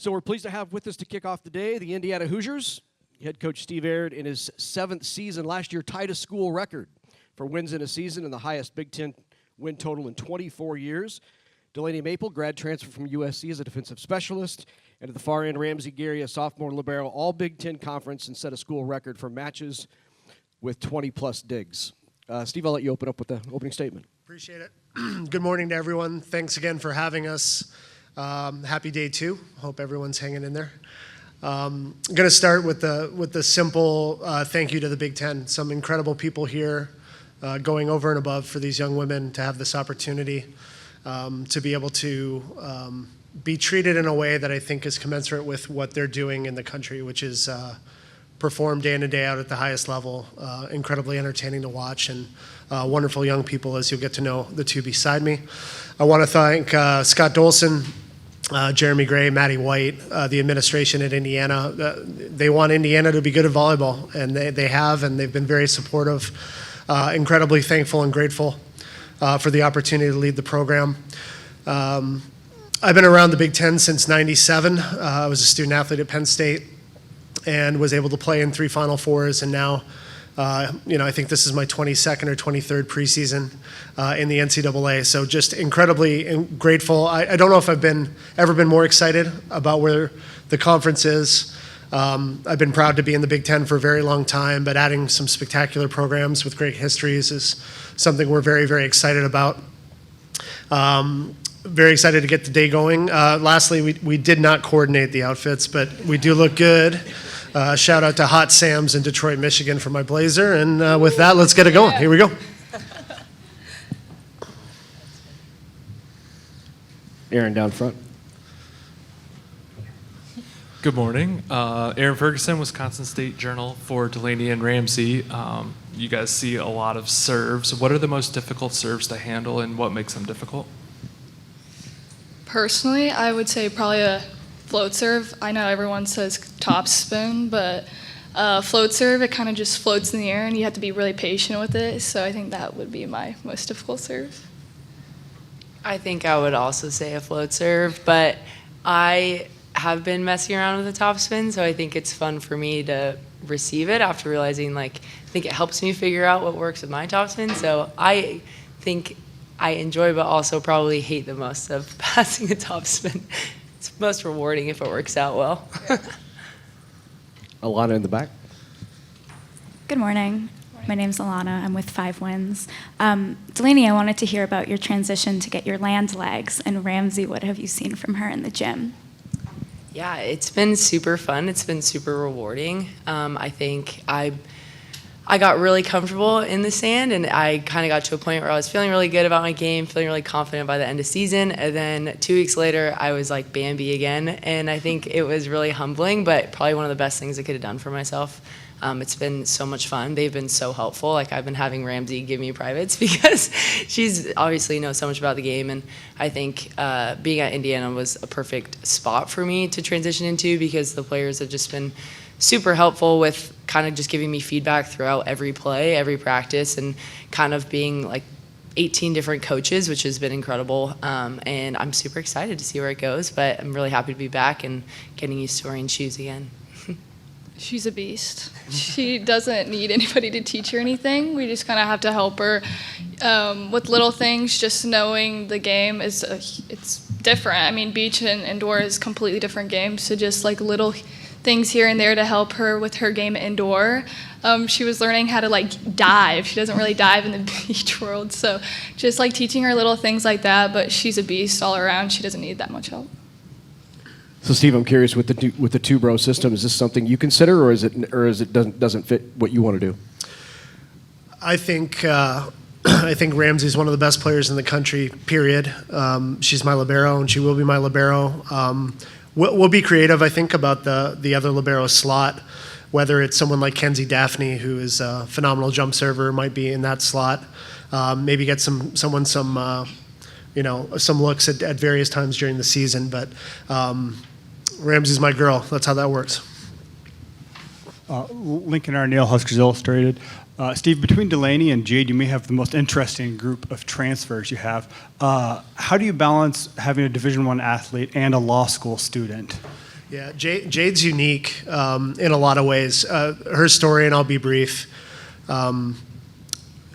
So we're pleased to have with us to kick off the day the Indiana Hoosiers. Head coach Steve Aird, in his 7th season last year, tied a school record for wins in a season and the highest Big Ten win total in 24 years. Delaynie Maple, grad transfer from USC as a defensive specialist. And at the far end, Ramsey Gary, a sophomore libero, all Big Ten conference, and set a school record for matches with 20-plus digs. Steve, I'll let you open up with the opening statement. Appreciate it. Good morning to everyone. Thanks again for having us. Happy day 2. Hope everyone's hanging in there. I'm going to start with the simple thank you to the Big Ten. Some incredible people here going over and above for these young women to have this opportunity to be able to be treated in a way that I think is commensurate with what they're doing in the country, which is perform day in and day out at the highest level. Incredibly entertaining to watch, and wonderful young people, as you'll get to know the two beside me. I want to thank Scott Dolson, Jeremy Gray, Maddie White, the administration at Indiana. They want Indiana to be good at volleyball, and they have, and they've been very supportive. Incredibly thankful and grateful for the opportunity to lead the program. I've been around the Big Ten since '97. I was a student athlete at Penn State and was able to play in 3 Final Fours, and now I think this is my 22nd or 23rd preseason in the NCAA. So just incredibly grateful. I don't know if I've ever been more excited about where the conference is. I've been proud to be in the Big Ten for a very long time, but adding some spectacular programs with great histories is something we're very, very excited about. Very excited to get the day going. Lastly, we did not coordinate the outfits, but we do look good. Shout out to Hot Sam's in Detroit, Michigan for my blazer. And with that, let's get it going. Here we go. Aaron down front. Good morning. Aaron Ferguson, Wisconsin State Journal for Delaynie and Ramsey. You guys see a lot of serves. What are the most difficult serves to handle, and what makes them difficult? Personally, I would say probably a float serve. I know everyone says top spin, but float serve, it kind of just floats in the air and you have to be really patient with it. So I think that would be my most difficult serve. I think I would also say a float serve, but I have been messing around with the top spin, so I think it's fun for me to receive it after realizing, I think it helps me figure out what works with my top spin. So I think I enjoy, but also probably hate the most of passing a top spin. It's most rewarding if it works out well. Alana in the back. Good morning. My name's Alana. I'm with 5 Wins. Delaney, I wanted to hear about your transition to get your land legs. And Ramsey, what have you seen from her in the gym? Yeah, it's been super fun. It's been super rewarding. I think I got really comfortable in the sand, and I kind of got to a point where I was feeling really good about my game, feeling really confident by the end of season. And then 2 weeks later, I was like Bambi again, and I think it was really humbling, but probably one of the best things I could have done for myself. It's been so much fun. They've been so helpful. I've been having Ramsey give me privates because she's obviously knows so much about the game, and I think being at Indiana was a perfect spot for me to transition into because the players have just been super helpful with kind of just giving me feedback throughout every play, every practice, and kind of being 18 different coaches, which has been incredible. And I'm super excited to see where it goes, but I'm really happy to be back and getting used to wearing shoes again. She's a beast. She doesn't need anybody to teach her anything. We just kind of have to help her with little things. Just knowing the game it's different. I mean, beach and indoor is completely different games. So just little things here and there to help her with her game indoor. She was learning how to dive. She doesn't really dive in the beach world. So just teaching her little things like that. But she's a beast all around. She doesn't need that much help. So, Steve, I'm curious with the two-bro system. Is this something you consider, or is it doesn't fit what you want to do? I think Ramsey's one of the best players in the country. Period. She's my libero, and she will be my libero. We'll be creative, I think, about the other libero slot. Whether it's someone like Kenzie Daphne, who is a phenomenal jump server, might be in that slot. Maybe get some looks at various times during the season, but. Ramsey's my girl. That's how that works. Lincoln Arneal, Huskers Illustrated. Steve, between Delaney and Jade, you may have the most interesting group of transfers you have. How do you balance having a Division I athlete and a law school student? Yeah, Jade's unique in a lot of ways. Her story, and I'll be brief.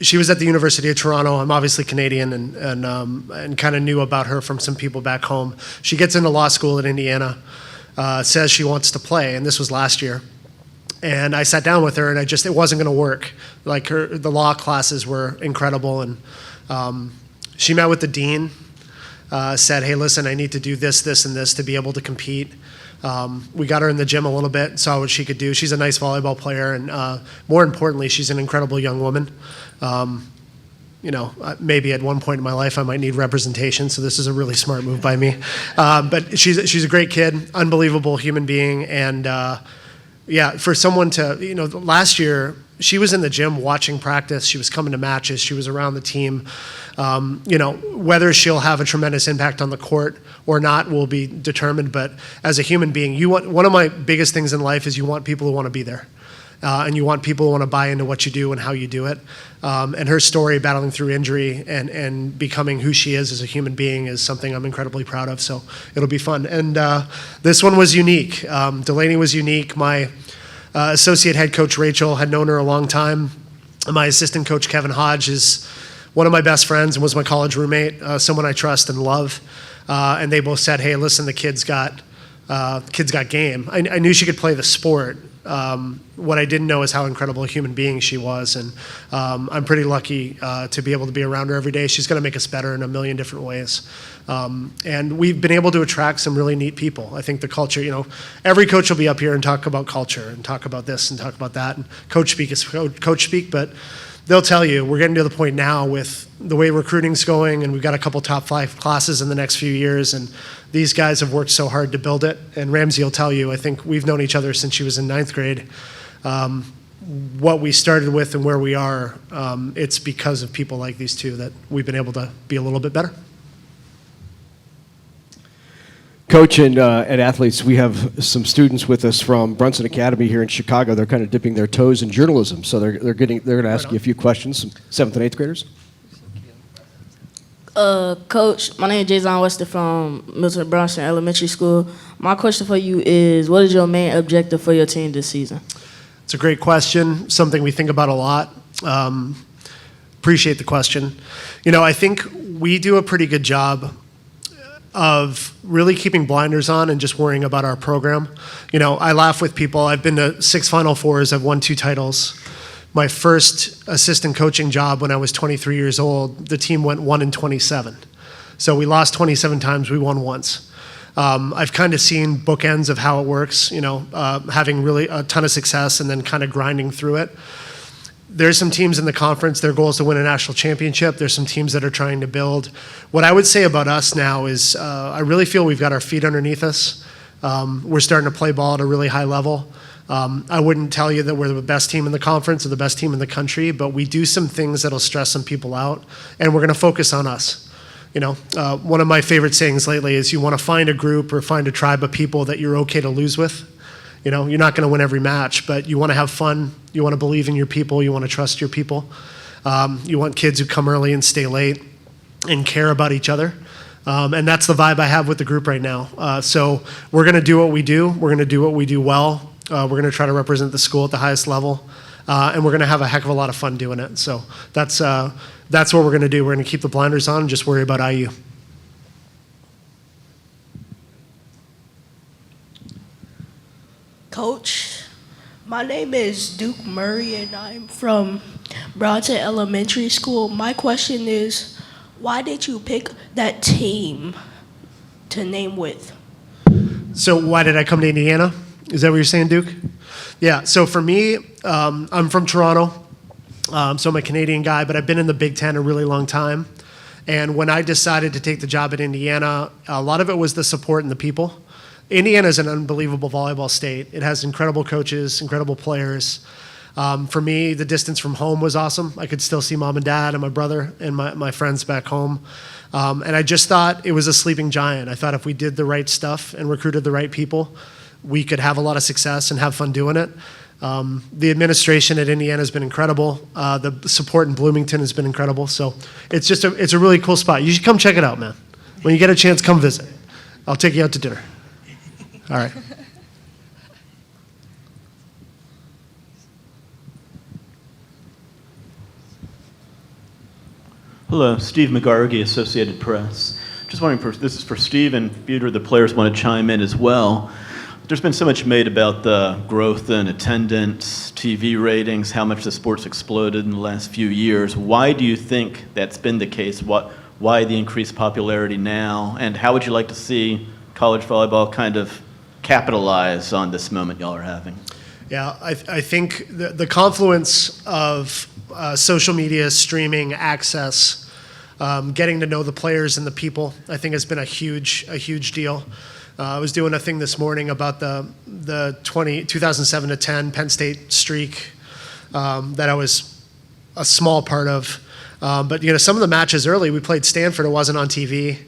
She was at the University of Toronto. I'm obviously Canadian and kind of knew about her from some people back home. She gets into law school at Indiana, says she wants to play, and this was last year. And I sat down with her, and it wasn't going to work. Like the law classes were incredible, and she met with the dean, said, hey, listen, I need to do this, this, and this to be able to compete. We got her in the gym a little bit, saw what she could do. She's a nice volleyball player, and more importantly, she's an incredible young woman. Maybe at one point in my life I might need representation, so this is a really smart move by me. But she's a great kid, unbelievable human being, and for someone to, last year she was in the gym watching practice, she was coming to matches, she was around the team. Whether she'll have a tremendous impact on the court or not will be determined, but as a human being, one of my biggest things in life is you want people who want to be there. And you want people who want to buy into what you do and how you do it. And her story, battling through injury and becoming who she is as a human being, is something I'm incredibly proud of, so it'll be fun. And this one was unique. Delaney was unique. My associate head coach, Rachel, had known her a long time. My assistant coach, Kevin Hodge, is one of my best friends and was my college roommate, someone I trust and love. And they both said, hey, listen, the kid's got game. I knew she could play the sport. What I didn't know is how incredible a human being she was, and I'm pretty lucky to be able to be around her every day. She's going to make us better in a million different ways. And we've been able to attract some really neat people. I think the culture, every coach will be up here and talk about culture and talk about this and talk about that, and coach speak is coach speak, but they'll tell you we're getting to the point now with the way recruiting's going, and we've got a couple top 5 classes in the next few years, and these guys have worked so hard to build it. And Ramsey will tell you, I think we've known each other since she was in 9th grade. What we started with and where we are, it's because of people like these two that we've been able to be a little bit better. Coach and athletes, we have some students with us from Brunson Academy here in Chicago. They're kind of dipping their toes in journalism, so they're going to ask you a few questions. Some 7th and 8th graders. Coach, my name is Jason Wester from Milton Brunson Elementary School. My question for you is, what is your main objective for your team this season? It's a great question, something we think about a lot. Appreciate the question. I think we do a pretty good job of really keeping blinders on and just worrying about our program. I laugh with people. I've been to 6 Final Fours. I've won 2 titles. My first assistant coaching job when I was 23 years old, the team went 1-27. So we lost 27 times, we won once. I've kind of seen bookends of how it works, having really a ton of success and then kind of grinding through it. There's some teams in the conference, their goal is to win a national championship. There's some teams that are trying to build. What I would say about us now is I really feel we've got our feet underneath us. We're starting to play ball at a really high level. I wouldn't tell you that we're the best team in the conference or the best team in the country, but we do some things that'll stress some people out, and we're going to focus on us. One of my favorite sayings lately is you want to find a group or find a tribe of people that you're okay to lose with. You're not going to win every match, but you want to have fun. You want to believe in your people. You want to trust your people. You want kids who come early and stay late and care about each other. And that's the vibe I have with the group right now. So we're going to do what we do. We're going to do what we do well. We're going to try to represent the school at the highest level. And we're going to have a heck of a lot of fun doing it. So that's what we're going to do. We're going to keep the blinders on and just worry about IU. Coach, my name is Duke Murray, and I'm from Bronson Elementary School. My question is, why did you pick that team to name with? So why did I come to Indiana? Is that what you're saying, Duke? Yeah, so for me, I'm from Toronto, so I'm a Canadian guy, but I've been in the Big Ten a really long time. And when I decided to take the job at Indiana, a lot of it was the support and the people. Indiana is an unbelievable volleyball state. It has incredible coaches, incredible players. For me, the distance from home was awesome. I could still see mom and dad and my brother and my friends back home. And I just thought it was a sleeping giant. I thought if we did the right stuff and recruited the right people, we could have a lot of success and have fun doing it. The administration at Indiana has been incredible. The support in Bloomington has been incredible. So it's a really cool spot. You should come check it out, man. When you get a chance, come visit. I'll take you out to dinner. All right. Hello, Steve McGargy, Associated Press. Just wondering, this is for Steve, and if either of the players want to chime in as well. There's been so much made about the growth in attendance, TV ratings, how much the sport's exploded in the last few years. Why do you think that's been the case? Why the increased popularity now? And how would you like to see college volleyball kind of capitalize on this moment y'all are having? Yeah, I think the confluence of social media, streaming, access, getting to know the players and the people, I think has been a huge deal. I was doing a thing this morning about the 2007 to 10 Penn State streak that I was a small part of. But some of the matches early, we played Stanford, it wasn't on TV.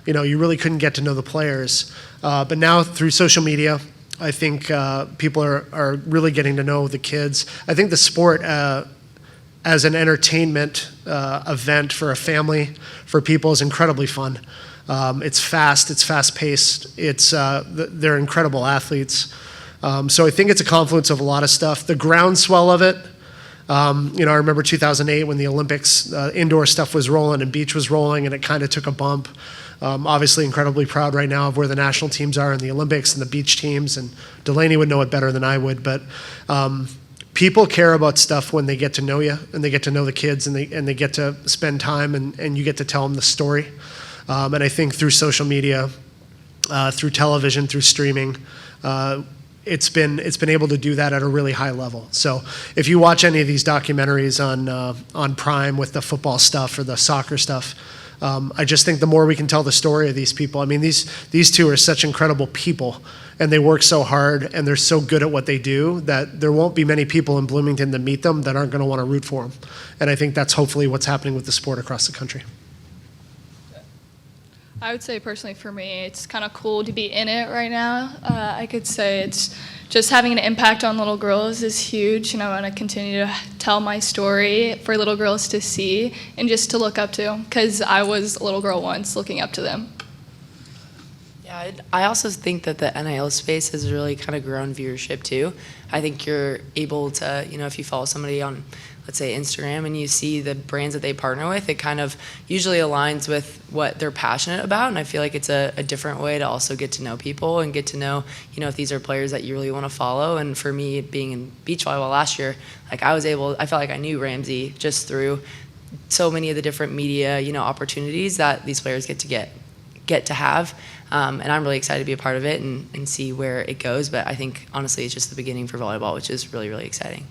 You really couldn't get to know the players. But now through social media, I think people are really getting to know the kids. I think the sport as an entertainment event for a family, for people, is incredibly fun. It's fast-paced. They're incredible athletes. So I think it's a confluence of a lot of stuff. The groundswell of it, I remember 2008 when the Olympics, indoor stuff was rolling and beach was rolling, and it kind of took a bump. Obviously incredibly proud right now of where the national teams are in the Olympics and the beach teams, and Delaney would know it better than I would, but people care about stuff when they get to know you and they get to know the kids and they get to spend time and you get to tell them the story. And I think through social media, through television, through streaming, it's been able to do that at a really high level. So if you watch any of these documentaries on Prime with the football stuff or the soccer stuff, I just think the more we can tell the story of these people. I mean, these two are such incredible people, and they work so hard, and they're so good at what they do that there won't be many people in Bloomington that meet them that aren't going to want to root for them. And I think that's hopefully what's happening with the sport across the country. I would say personally for me, it's kind of cool to be in it right now. I could say it's just having an impact on little girls is huge, and I want to continue to tell my story for little girls to see and just to look up to, because I was a little girl once looking up to them. Yeah, I also think that the NIL space has really kind of grown viewership too. I think you're able to, if you follow somebody on, let's say, Instagram, and you see the brands that they partner with, it kind of usually aligns with what they're passionate about, and I feel like it's a different way to also get to know people and get to know, if these are players that you really want to follow. And for me, being in beach volleyball last year, I felt like I knew Ramsey just through so many of the different media, opportunities that these players get to have. And I'm really excited to be a part of it and see where it goes. But I think, honestly, it's just the beginning for volleyball, which is really, really exciting.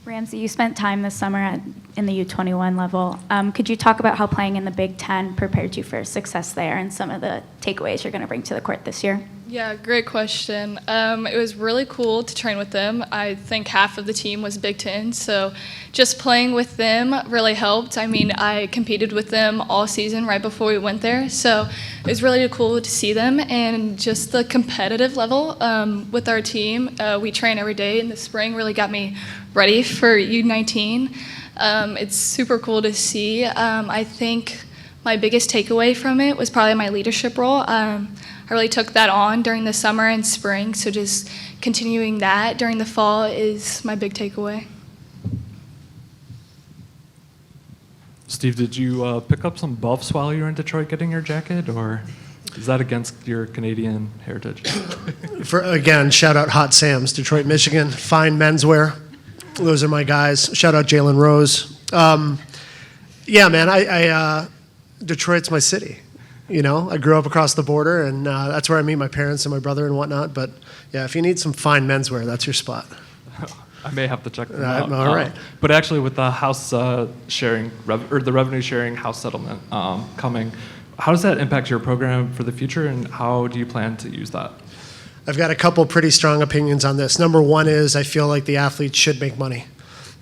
Ramsey, you spent time this summer in the U21 level. Could you talk about how playing in the Big Ten prepared you for success there and some of the takeaways you're going to bring to the court this year? Yeah, great question. It was really cool to train with them. I think half of the team was Big Ten, so just playing with them really helped. I mean, I competed with them all season right before we went there, so it was really cool to see them, and just the competitive level with our team. We train every day in the spring, really got me ready for U19. It's super cool to see. I think my biggest takeaway from it was probably my leadership role. I really took that on during the summer and spring, so just continuing that during the fall is my big takeaway. Steve, did you pick up some buffs while you were in Detroit getting your jacket, or is that against your Canadian heritage? Again, shout out Hot Sam's, Detroit, Michigan, fine menswear. Those are my guys. Shout out Jalen Rose. Yeah, man, Detroit's my city. I grew up across the border, and that's where I meet my parents and my brother and whatnot. But yeah, if you need some fine menswear, that's your spot. I may have to check them out. All right. But actually, with the house sharing, or the revenue sharing house settlement coming, how does that impact your program for the future, and how do you plan to use that? I've got a couple pretty strong opinions on this. Number one is I feel like the athletes should make money.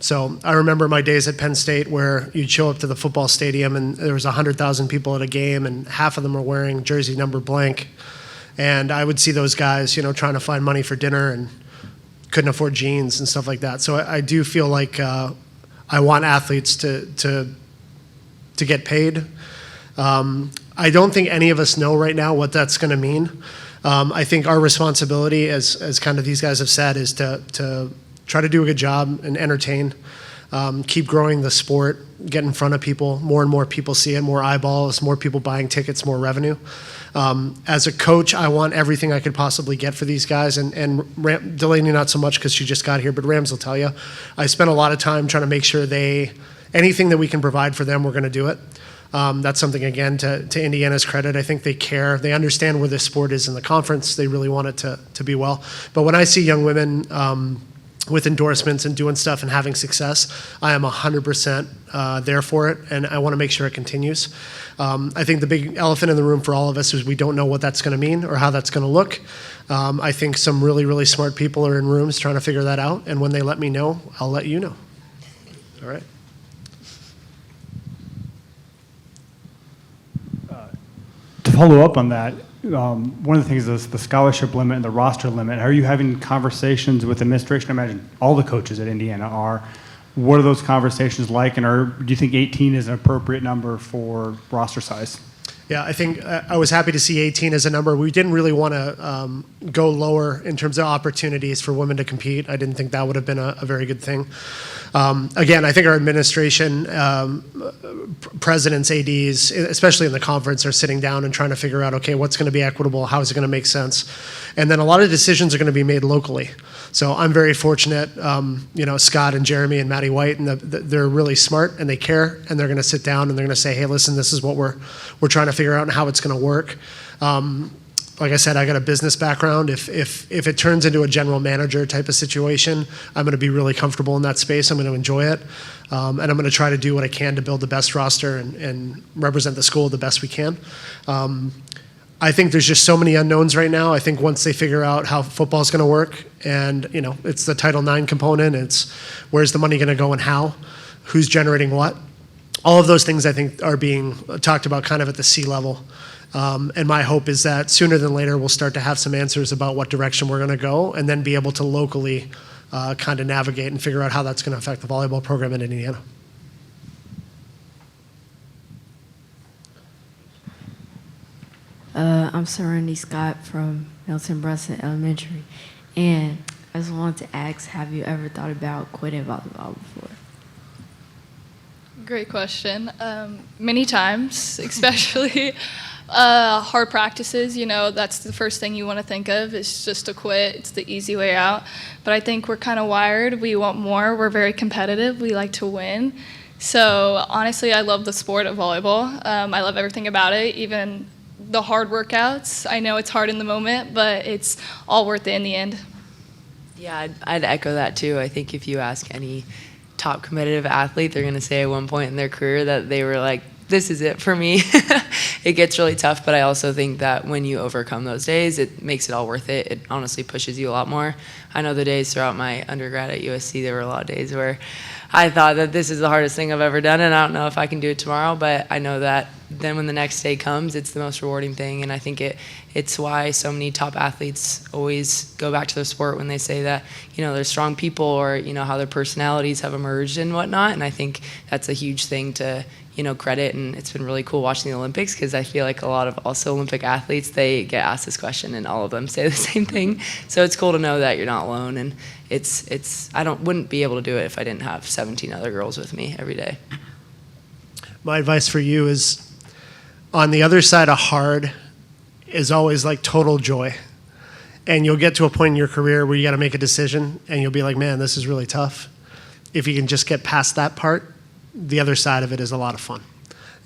So I remember my days at Penn State where you'd show up to the football stadium and there was 100,000 people at a game and half of them were wearing jersey number blank. And I would see those guys, trying to find money for dinner and couldn't afford jeans and stuff like that. So I do feel like I want athletes to get paid. I don't think any of us know right now what that's going to mean. I think our responsibility, as kind of these guys have said, is to try to do a good job and entertain, keep growing the sport, get in front of people. More and more people see it, more eyeballs, more people buying tickets, more revenue. As a coach, I want everything I could possibly get for these guys, and Delaney not so much because she just got here, but Rams will tell you. I spent a lot of time trying to make sure anything that we can provide for them, we're going to do it. That's something, again, to Indiana's credit. I think they care. They understand where this sport is in the conference. They really want it to be well. But when I see young women with endorsements and doing stuff and having success, I am 100% there for it, and I want to make sure it continues. I think the big elephant in the room for all of us is we don't know what that's going to mean or how that's going to look. I think some really, really smart people are in rooms trying to figure that out, and when they let me know, I'll let you know. All right? To follow up on that, one of the things is the scholarship limit and the roster limit. Are you having conversations with administration? I imagine all the coaches at Indiana are. What are those conversations like, and do you think 18 is an appropriate number for roster size? Yeah, I think I was happy to see 18 as a number. We didn't really want to go lower in terms of opportunities for women to compete. I didn't think that would have been a very good thing. Again, I think our administration, presidents, ADs, especially in the conference, are sitting down and trying to figure out, okay, what's going to be equitable? How is it going to make sense? And then a lot of decisions are going to be made locally. So I'm very fortunate, Scott and Jeremy and Maddie White, and they're really smart and they care, and they're going to sit down and they're going to say, hey, listen, this is what we're trying to figure out and how it's going to work. Like I said, I got a business background. If it turns into a general manager type of situation, I'm going to be really comfortable in that space. I'm going to enjoy it. And I'm going to try to do what I can to build the best roster and represent the school the best we can. I think there's just so many unknowns right now. I think once they figure out how football is going to work, and it's the Title IX component, it's where's the money going to go and how, who's generating what. All of those things I think are being talked about kind of at the C level. And my hope is that sooner than later we'll start to have some answers about what direction we're going to go, and then be able to locally kind of navigate and figure out how that's going to affect the volleyball program in Indiana. I'm Serenity Scott from Milton Brunson Elementary, and I just wanted to ask, have you ever thought about quitting volleyball before? Great question. Many times, especially hard practices, that's the first thing you want to think of is just to quit. It's the easy way out. But I think we're kind of wired. We want more. We're very competitive. We like to win. So honestly, I love the sport of volleyball. I love everything about it, even the hard workouts. I know it's hard in the moment, but it's all worth it in the end. Yeah, I'd echo that too. I think if you ask any top competitive athlete, they're going to say at one point in their career that they were like, this is it for me. It gets really tough, but I also think that when you overcome those days, it makes it all worth it. It honestly pushes you a lot more. I know the days throughout my undergrad at USC, there were a lot of days where I thought that this is the hardest thing I've ever done, and I don't know if I can do it tomorrow, but I know that then when the next day comes, it's the most rewarding thing, and I think it's why so many top athletes always go back to their sport when they say that, they're strong people, or, how their personalities have emerged and whatnot, and I think that's a huge thing to, credit, and it's been really cool watching the Olympics, because I feel like a lot of also Olympic athletes, they get asked this question, and all of them say the same thing, so it's cool to know that you're not alone, and wouldn't be able to do it if I didn't have 17 other girls with me every day. My advice for you is, on the other side of hard is always like total joy. And you'll get to a point in your career where you got to make a decision, and you'll be like, man, this is really tough. If you can just get past that part, the other side of it is a lot of fun.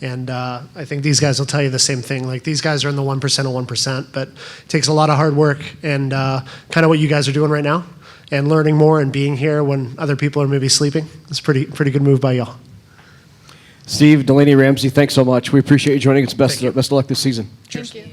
And I think these guys will tell you the same thing. Like, these guys are in the 1% of 1%, but it takes a lot of hard work, and kind of what you guys are doing right now, and learning more and being here when other people are maybe sleeping. It's a pretty good move by y'all. Steve, Delaney, Ramsey, thanks so much. We appreciate you joining us. Best of luck this season. Thank you.